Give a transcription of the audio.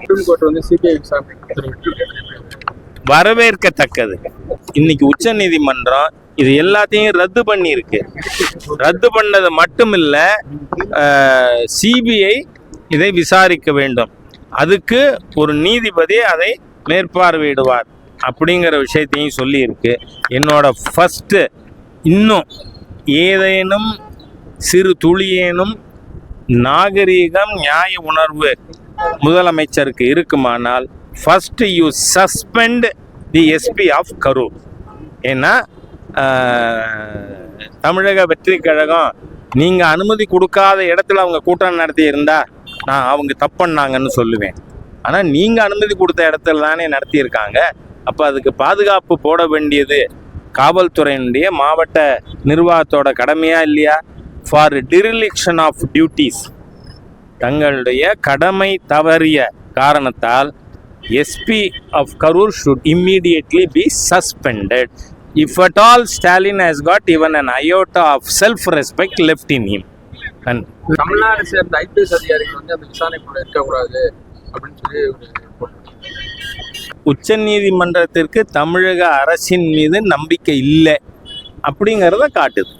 Supreme court வந்து CBI விசாரணை வரவேற்கத்தக்கது. இன்னைக்கு உச்ச நீதிமன்றம் இது எல்லாத்தையும் ரத்து பண்ணியிருக்கு. ரத்து பண்ணது மட்டுமில்ல, சிபிஐ இதை விசாரிக்க வேண்டும், அதுக்கு ஒரு நீதிபதி அதை மேற்பார்வையிடுவார் அப்படிங்கிற விஷயத்தையும் சொல்லியிருக்கு. என்னோட ஃபஸ்ட்டு இன்னும் ஏதேனும் சிறு துளியேனும் நாகரீகம் நியாய உணர்வு முதலமைச்சருக்கு இருக்குமானால் first you suspend the SP of Karur. ஏன்னா தமிழக வெற்றி கழகம் நீங்கள் அனுமதி கொடுக்காத இடத்துல அவங்க கூட்டம் நடத்தி இருந்தா நான் அவங்க தப்புன்னாங்கன்னு சொல்லுவேன். ஆனால் நீங்கள் அனுமதி கொடுத்த இடத்துல தானே நடத்தியிருக்காங்க. அப்போ அதுக்கு பாதுகாப்பு போட வேண்டியது காவல்துறையினுடைய மாவட்ட நிர்வாகத்தோட கடமையா இல்லையா? ஃபார் டிரிலிக்ஷன் ஆஃப் டியூட்டிஸ், தங்களுடைய கடமை தவறிய காரணத்தால் SP of Karur should immediately be suspended. If at all Stalin has got even an iota of self-respect left in him. Tamil Nadu சேர்ந்த ஐபிஎஸ் அதிகாரிகள் வந்து அந்த விசாரணைக்குள்ள இருக்கக்கூடாது அப்படின்னு சொல்லி உச்ச நீதிமன்றத்திற்கு தமிழக அரசின் மீது நம்பிக்கை இல்லை அப்படிங்கிறத காட்டுது.